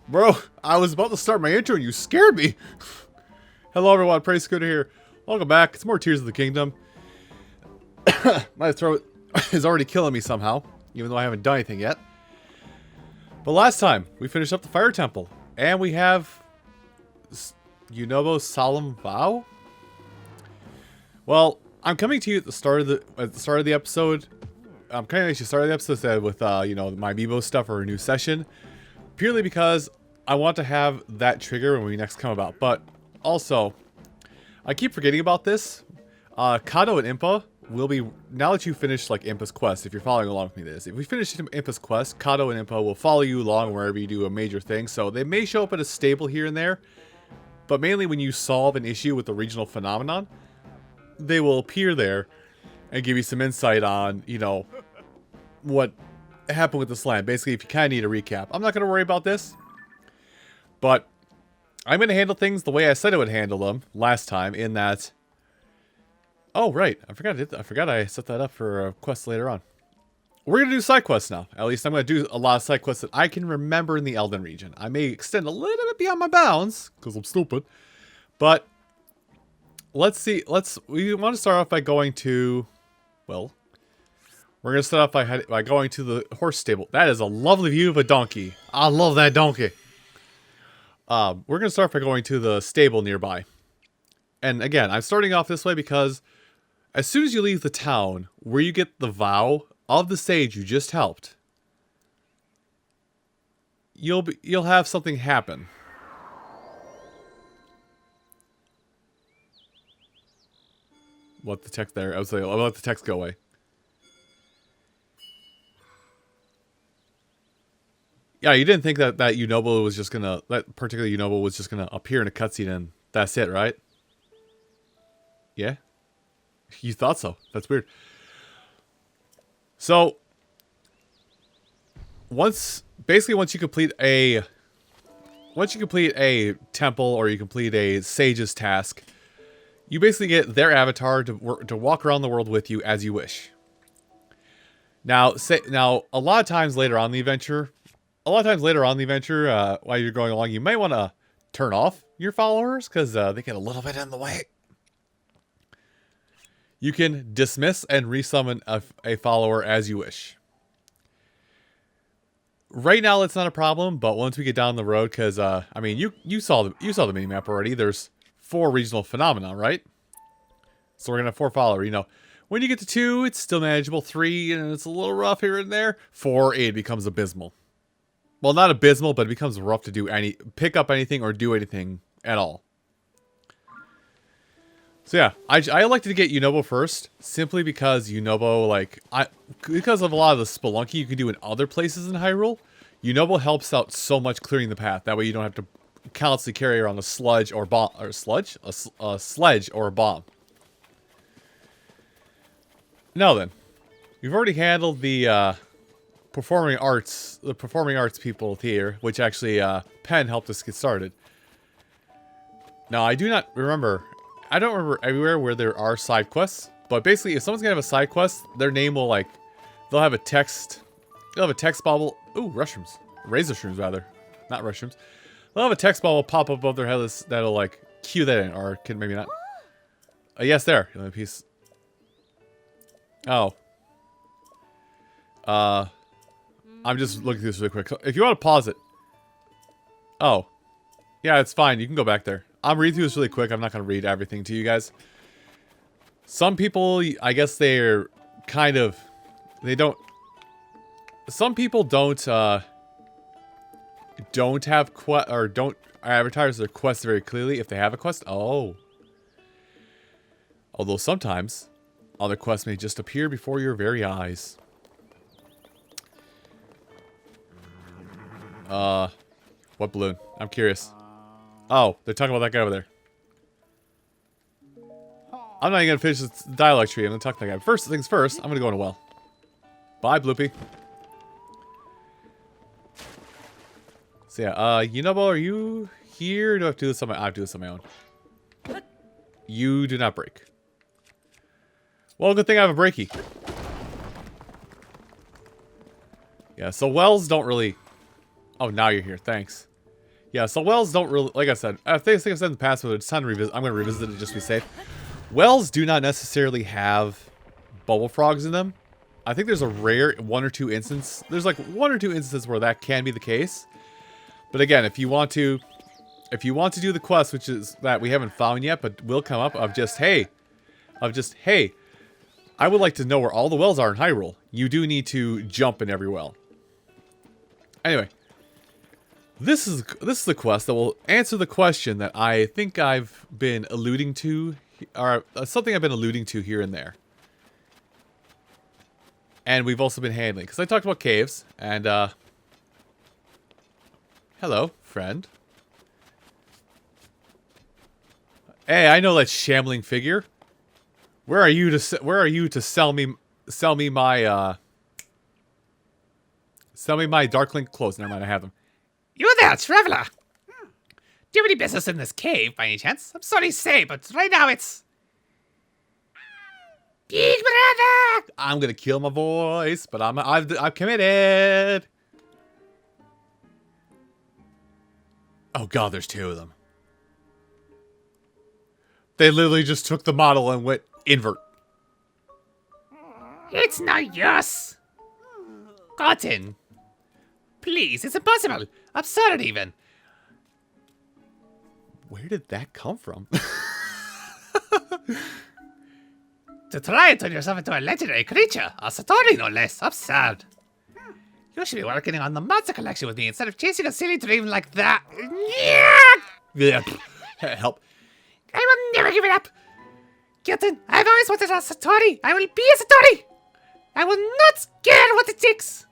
Bro, I was about to start my intro and you scared me. Hello everyone, Praise Scooter here. Welcome back. It's more Tears of the Kingdom. My throat is already killing me somehow, even though I haven't done anything yet. But last time, we finished up the Fire Temple, and we have Yunobo's Solemn Vow? Well, I'm coming to you at the start of the episode. I'm kind of actually starting the episode with my amiibo stuff or a new session, purely because I want to have that trigger when we next come about. But also, I keep forgetting about this. Kato and Impa will be, now that you finish like Impa's quest, if you're following along with me, if we finish Impa's quest, Kato and Impa will follow you along wherever you do a major thing. So they may show up at a stable here and there, but mainly when you solve an issue with the regional phenomenon, they will appear there and give you some insight on, what happened with this land. Basically, if you kind of need a recap. I'm not going to worry about this, but I'm going to handle things the way I said I would handle them last time, in that... Oh, right. I forgot I set that up for a quest later on. We're going to do side quests now. At least I'm going to do a lot of side quests that I can remember in the Elden region. I may extend a little bit beyond my bounds, because I'm stupid. But, let's see. We want to start off by going to... Well, we're going to start off by going to the horse stable. That is a lovely view of a donkey. I love that donkey. We're going to start by going to the stable nearby. And again, I'm starting off this way because as soon as you leave the town where you get the vow of the sage you just helped, you'll have something happen. What the text there? I was like, I'll let the text go away. Yeah, you didn't think that Yunobo was just gonna, that particular Yunobo was just gonna appear in a cutscene and that's it, right? Yeah? You thought so. That's weird. So, once you complete a temple or you complete a sage's task, you basically get their avatar to walk around the world with you as you wish. Now, a lot of times later on in the adventure, while you're going along, you might want to turn off your followers because they get a little bit in the way. You can dismiss and resummon a follower as you wish. Right now, that's not a problem, but once we get down the road, because I mean, you saw the minimap already. There's 4 regional phenomena, right? So we're gonna have 4 followers. When you get to 2, it's still manageable. 3, and it's a little rough here and there. 4, it becomes abysmal. Well, not abysmal, but it becomes rough to pick up anything or do anything at all. So yeah, I elected to get Yunobo first, simply because Yunobo, because of a lot of the spelunky you can do in other places in Hyrule, Yunobo helps out so much clearing the path. That way you don't have to constantly carry around a sludge or bomb, or sludge? A sledge or a bomb. Now then, we've already handled the performing arts people here, which actually Penn helped us get started. Now I don't remember everywhere where there are side quests, but basically if someone's gonna have a side quest, their name will they'll have a text bubble. Ooh, mushrooms. Razor shrooms rather. Not mushrooms. They'll have a text bubble pop up above their head that'll cue that in, or can maybe not. Yes, there. Another piece. Oh. I'm just looking through this really quick. So if you want to pause it. Oh. Yeah, it's fine. You can go back there. I'm reading through this really quick. I'm not going to read everything to you guys. Some people, I guess they're kind of... Some people don't have don't advertise their quests very clearly if they have a quest. Oh. Although sometimes, other quests may just appear before your very eyes. What balloon? I'm curious. Oh, they're talking about that guy over there. I'm not even gonna finish this dialogue tree. I'm gonna talk to that guy. First things first, I'm gonna go in a well. Bye, Bloopy. So yeah, Yunobo, are you here? Or do I have to do this on my? I have to do this on my own. You do not break. Well, good thing I have a breakie. Yeah, so wells don't really... Oh, now you're here. Thanks. Yeah, so wells don't really, like I said, I think I've said in the past, but it's time to revisit. I'm going to revisit it just to be safe. Wells do not necessarily have bubble frogs in them. I think there's a rare one or two instances. There's like one or two instances where that can be the case. But again, if you want to do the quest, which is that we haven't found yet, but will come up of just, hey, I would like to know where all the wells are in Hyrule. You do need to jump in every well. Anyway, this is the quest that will answer the question that I think I've been alluding to, or something I've been alluding to here and there. And we've also been handling, because I talked about caves, and, hello, friend. Hey, I know that shambling figure. Where are you to sell me my Dark Link clothes? Never mind, I have them. You there, traveler? Do you have any business in this cave, by any chance? I'm sorry to say, but right now it's... Big brother! I'm gonna kill my voice, but I'm committed. Oh god, there's two of them. They literally just took the model and went invert. It's no use. Koltin. Please, it's impossible. Absurd even. Where did that come from? To try and turn yourself into a legendary creature, a Satori no less, absurd. You should be working on the monster collection with me instead of chasing a silly dream like that. Yeah, help. I will never give it up. Kilton, I've always wanted a Satori. I will be a Satori. I will not care what it takes.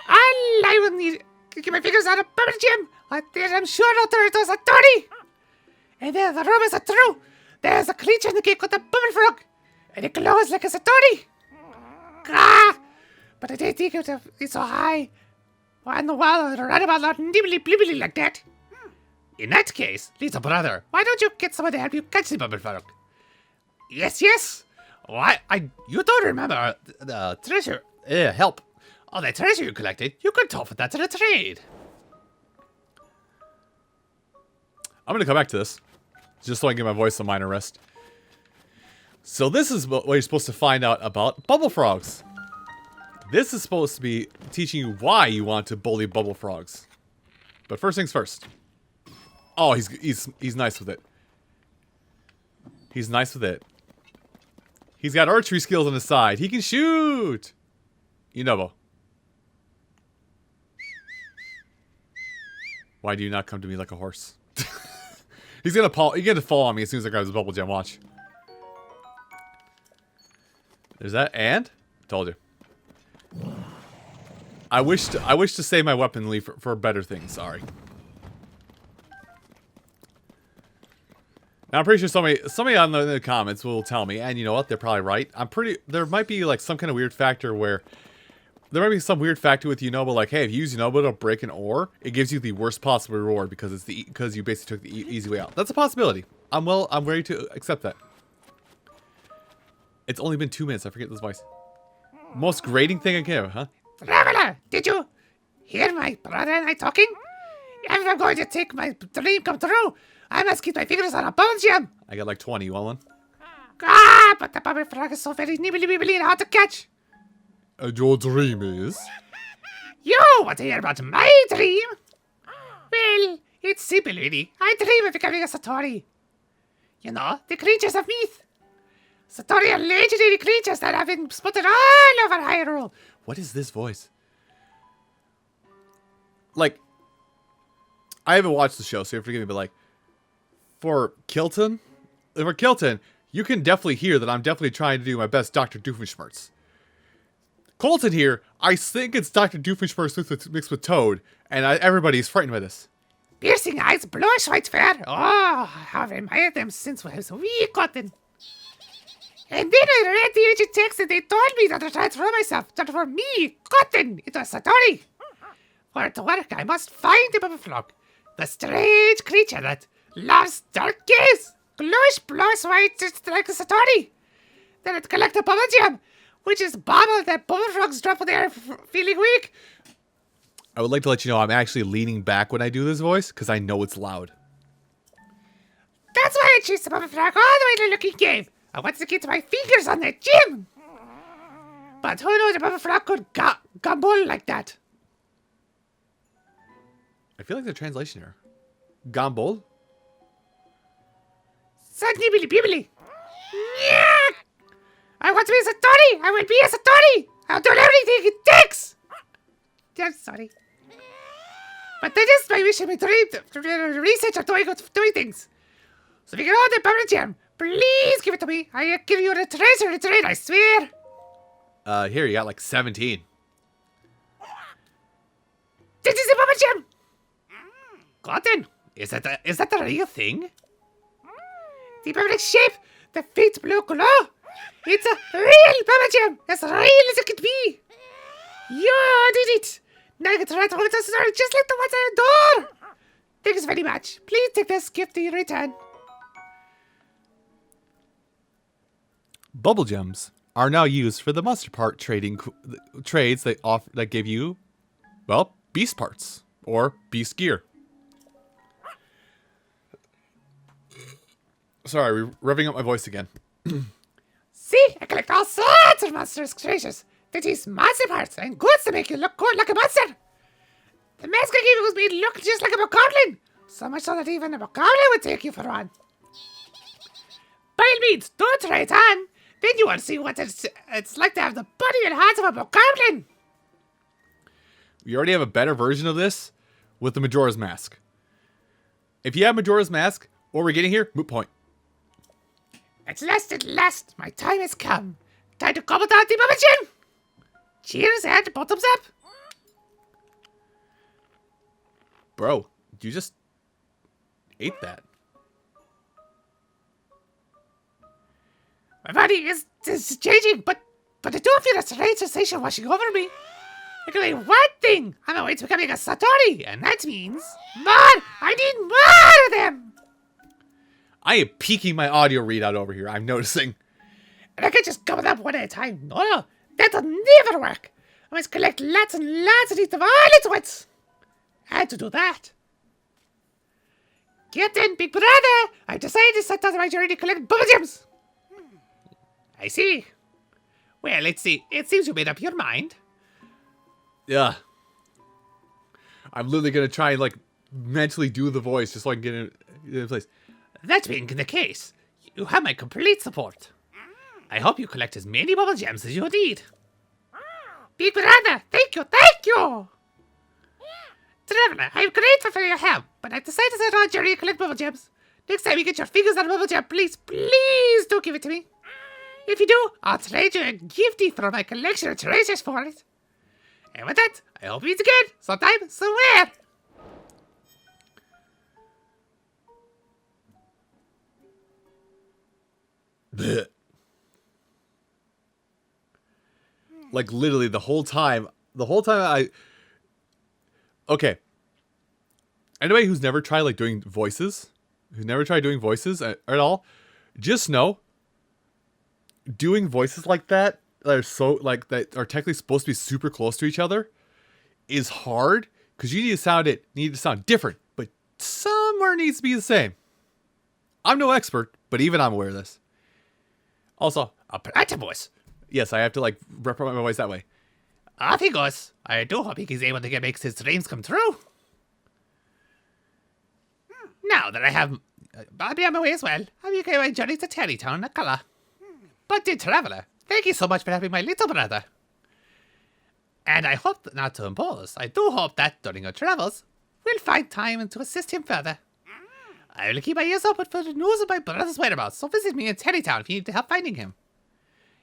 I will need to get my fingers out of Bubble Gem. I'm sure I'll turn into a Satori. And then the rumors are true. There's a creature in the cave called the Bubble Frog. And it glows like a Satori. Ah! But I didn't think it's so high. And the wild run about not nibbly blibbly like that. In that case, little brother, why don't you get someone to help you catch the Bubble Frog? Yes, yes. Why? You don't remember the treasure? Help. All the treasure you collected, you could offer that to the trade. I'm gonna come back to this, just so I can give my voice a minor rest. So this is what you're supposed to find out about bubble frogs. This is supposed to be teaching you why you want to bully bubble frogs. But first things first. Oh, he's nice with it. He's nice with it. He's got archery skills on his side. He can shoot. Inobo. Why do you not come to me like a horse? He's gonna fall on me as soon as I grab his bubble gem. Watch. There's that, and told you. I wish to save my weaponry for better things. Sorry. Now I'm pretty sure somebody on the comments will tell me, and you know what? They're probably right. There might be like some kind of weird factor where there might be some weird factor with Unobo, like, hey, if you use Unobo to break an ore, it gives you the worst possible reward because you basically took the easy way out. That's a possibility. I'm ready to accept that. It's only been 2 minutes. I forget this voice. Most grating thing I can ever, huh? Traveler, did you hear my brother and I talking? If I'm going to take my dream come true, I must keep my fingers on a bubble gem. I got like 20. You want one? Ah, but the bubble frog is so very nibbly bibbly and hard to catch. And your dream is? You want to hear about my dream? Well, it's simple, really. I dream of becoming a Satori. You know, the creatures of myth. Satori are legendary creatures that have been spotted all over Hyrule. What is this voice? Like, I haven't watched the show, so forgive me, but like, for Kilton, you can definitely hear that I'm definitely trying to do my best Dr. Doofenshmirtz. Koltin here, I think it's Dr. Doofenshmirtz mixed with Toad, and everybody's frightened by this. Piercing eyes, bluish white fair. Oh, I've admired them since I was a wee Koltin. And then I read the ancient text and they told me that to transform myself, that for me, Koltin, into a Satori. For it to work, I must find the bubble frog, the strange creature that loves dark gaze, bluish white, just like a Satori. Then I'd collect a bubble gem, which is bubble that bubble frogs drop when they're feeling weak. I would like to let you know I'm actually leaning back when I do this voice because I know it's loud. That's why I chased the Bubble Frog all the way to the Looking Cave. I wanted to get my fingers on that gem. But who knows the Bubble Frog could gumble like that? I feel like the translation here. Gombol? Snibbly bibbly. Yeah! I want to be a Satori. I will be a Satori. I'll do everything it takes. I'm sorry. But that is my wish and my dream. The research of doing things. So if you get all the bubble gem, please give it to me. I give you the treasure to trade, I swear. Here, you got like 17. This is the bubble gem. Koltin, is that the real thing? The bubble shape, the faint blue glow. It's a real bubble gem, as real as it could be. You did it. Now I get to write all the story just like the ones I adore. Thanks very much. Please take this gift in return. Bubble gems are now used for the monster part trading trades that give you, well, beast parts or beast gear. Sorry, revving up my voice again. See, I collect all sorts of monstrous creatures. That is monster parts and goods to make you look good like a monster. The mask I gave you was made to look just like a bokoblin. So much so that even a bokoblin would take you for one. By all means, don't try it on. Then you will see what it's like to have the body and heart of a bokoblin. We already have a better version of this with the Majora's Mask. If you have Majora's Mask, what we're getting here, moot point. At last, my time has come. Time to gobble down the bubble gem. Cheers and bottoms up. Bro, you just ate that. My body is changing, but I do feel a strange sensation washing over me. I can only one thing on my way to becoming a Satori, and that means more! I need more of them! I am peaking my audio readout over here, I'm noticing. And I can't just gobble up one at a time. No, that'll never work. I must collect lots and lots of these all at once. I had to do that. Get in, big brother! I've decided to set out my journey to collect bubble gems. I see. Well, let's see. It seems you made up your mind. Yeah. I'm literally going to try and, like, mentally do the voice just so I can get in place. That being the case, you have my complete support. I hope you collect as many bubble gems as you need. Big brother, thank you! Traveler, I'm grateful for your help, but I've decided to set on a journey to collect bubble gems. Next time you get your fingers on a bubble gem, please do give it to me. If you do, I'll trade you a gifty from my collection of treasures for it. And with that, I hope we meet again, sometime, somewhere. Blech. Like, literally, the whole time I... Okay. Anybody who's never tried, like, doing voices, at all, just know, doing voices like that are that are technically supposed to be super close to each other is hard because you need to sound different, but somewhere needs to be the same. I'm no expert, but even I'm aware of this. Also, a platinum voice. Yes, I have to like represent my voice that way. Amigos, I do hope he's able to make his dreams come true. Now that I have I'll be on my way as well. I'll be going my journey to Terrytown, Nakala. But dear traveler, thank you so much for helping my little brother. And I hope not to impose. I do hope that during your travels, we'll find time to assist him further. I will keep my ears open for the news of my brother's whereabouts, so visit me in Terrytown if you need help finding him.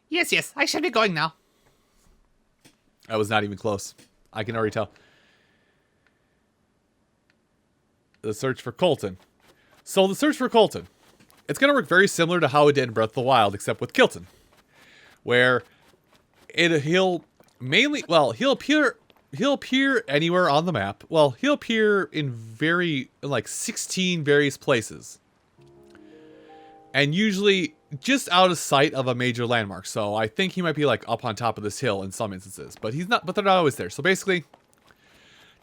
Yes, I shall be going now. I was not even close. I can already tell. The search for Koltin. So the search for Koltin. It's going to work very similar to how it did in Breath of the Wild, except with Kilton. Where he'll appear anywhere on the map. Well, he'll appear in 16 various places. And usually just out of sight of a major landmark. So I think he might be like up on top of this hill in some instances. But they're not always there. So basically,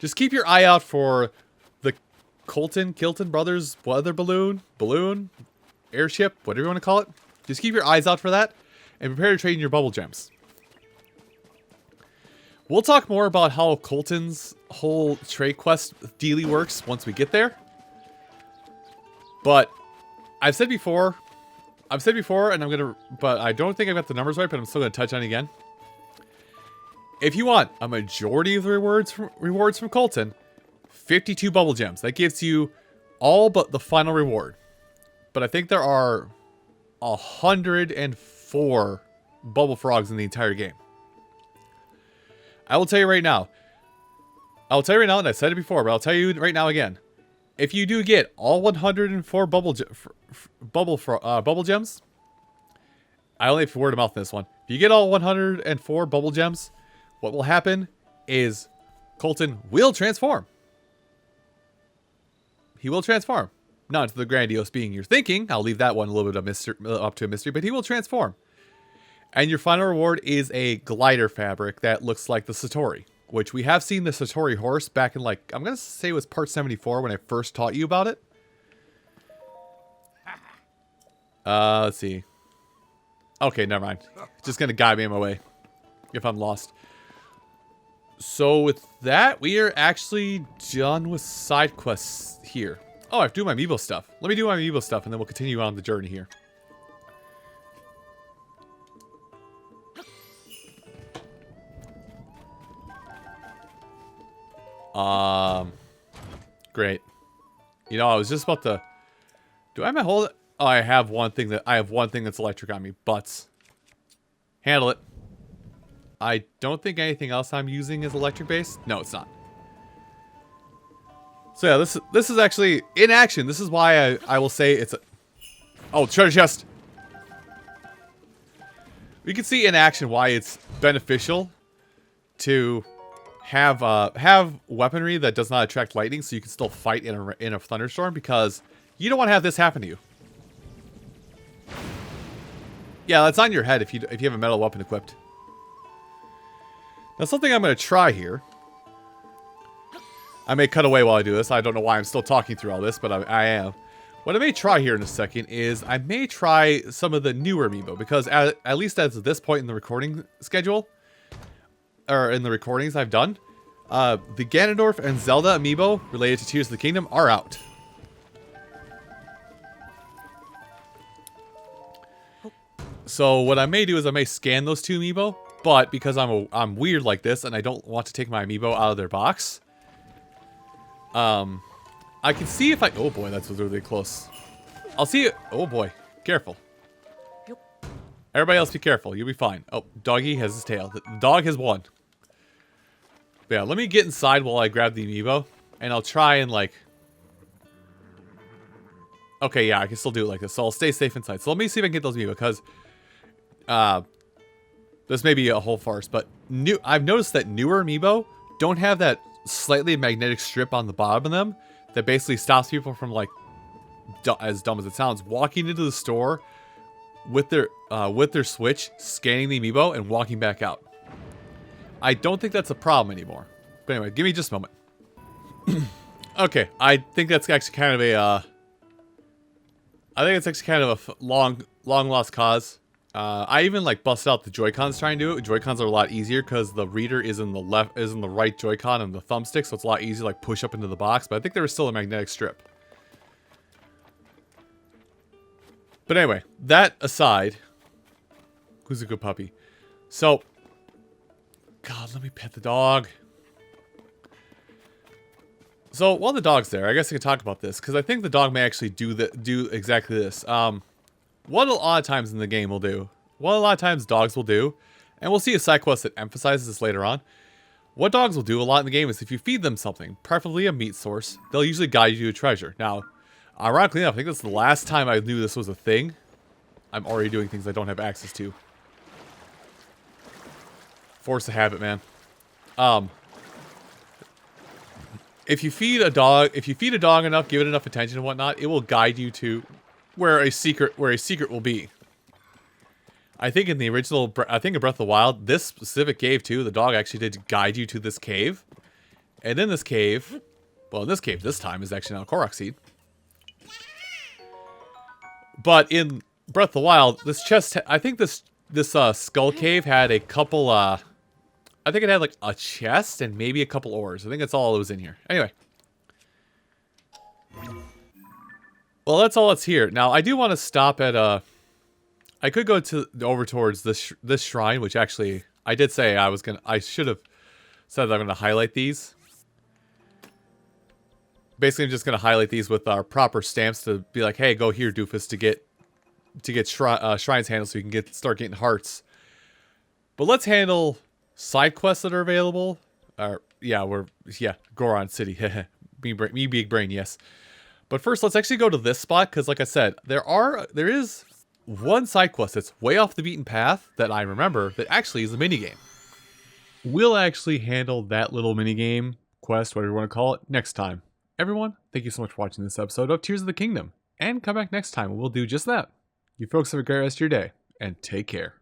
Just keep your eye out for the Kilton Brothers weather balloon, airship, whatever you want to call it. Just keep your eyes out for that, and prepare to trade in your bubble gems. We'll talk more about how Koltin's whole trade quest dealy works once we get there. But I've said before, and but I don't think I've got the numbers right, but I'm still gonna touch on it again. If you want a majority of the rewards from Koltin, 52 bubble gems. That gives you all but the final reward. But I think there are 104 bubble frogs in the entire game. I will tell you right now. And I said it before, but I'll tell you right now again. If you do get all 104 bubble gems, I only have word of mouth in this one. If you get all 104 bubble gems, what will happen is Koltin will transform. He will transform. Not into the grandiose being you're thinking. I'll leave that one a little bit of up to a mystery, but he will transform. And your final reward is a glider fabric that looks like the Satori, which we have seen the Satori horse back in, like, I'm going to say it was part 74 when I first taught you about it. Let's see. Okay, never mind. Just going to guide me in my way if I'm lost. So with that, we are actually done with side quests here. Oh, I have to do my amiibo stuff. Let me do my amiibo stuff, and then we'll continue on the journey here. Great. You know, I was just about to... Do I have my whole... Oh, I have one thing that's electric on me. Butts. Handle it. I don't think anything else I'm using is electric based. No, it's not. So yeah, this is actually in action. This is why I will say it's a... Oh, treasure chest. We can see in action why it's beneficial to have weaponry that does not attract lightning, so you can still fight in a thunderstorm, because you don't want to have this happen to you. Yeah, that's on your head if you have a metal weapon equipped. Now, something I'm going to try here. I may cut away while I do this. I don't know why I'm still talking through all this, but I am. What I may try here in a second is I may try some of the newer amiibo, because at least at this point in the recording schedule, or in the recordings I've done, the Ganondorf and Zelda amiibo related to Tears of the Kingdom are out. So what I may do is I may scan those two amiibo, but because I'm weird like this and I don't want to take my amiibo out of their box, I can see if I... Oh boy, that's really close. I'll see it. Oh boy, careful. Everybody else be careful. You'll be fine. Oh, doggy has his tail. The dog has won. But yeah, let me get inside while I grab the amiibo, and I'll try and, like... Okay, yeah, I can still do it like this, so I'll stay safe inside. So let me see if I can get those amiibo, because... this may be a whole farce, but I've noticed that newer amiibo don't have that slightly magnetic strip on the bottom of them that basically stops people from, like, as dumb as it sounds, walking into the store with their Switch, scanning the amiibo, and walking back out. I don't think that's a problem anymore. But anyway, give me just a moment. Okay, I think that's actually kind of a... I think it's actually kind of a long lost cause. I even like busted out the Joy-Cons trying to do it. Joy-Cons are a lot easier because the reader is in the right Joy-Con and the thumbstick, so it's a lot easier to like push up into the box. But I think there was still a magnetic strip. But anyway, that aside, who's a good puppy? So, God, let me pet the dog. So while the dog's there, I guess I can talk about this because I think the dog may actually do exactly this. What a lot of times in the game will do, what a lot of times dogs will do, and we'll see a side quest that emphasizes this later on. What dogs will do a lot in the game is if you feed them something, preferably a meat source, they'll usually guide you to a treasure. Now, ironically enough, I think that's the last time I knew this was a thing. I'm already doing things I don't have access to. Force of habit, man. If you feed a dog enough, give it enough attention and whatnot, it will guide you to where a secret will be. I think in the original, I think in Breath of the Wild, this specific cave too, the dog actually did guide you to this cave. And in this cave, well, in this cave this time is actually now a Korok Seed. But in Breath of the Wild, this chest, I think this skull cave had a couple, I think it had like a chest and maybe a couple ores. I think that's all that was in here. Anyway. Well, that's all that's here. Now, I do want to stop at, I could go over towards this shrine, which actually, I did say I should have said that I'm going to highlight these. Basically, I'm just going to highlight these with our proper stamps to be like, hey, go here, doofus, to get shrines handled so you can start getting hearts. But let's handle side quests that are available. Goron City. me big brain, yes. But first, let's actually go to this spot, because like I said, there is one side quest that's way off the beaten path that I remember that actually is a minigame. We'll actually handle that little minigame, quest, whatever you want to call it, next time. Everyone, thank you so much for watching this episode of Tears of the Kingdom, and come back next time and we'll do just that. You folks have a great rest of your day, and take care.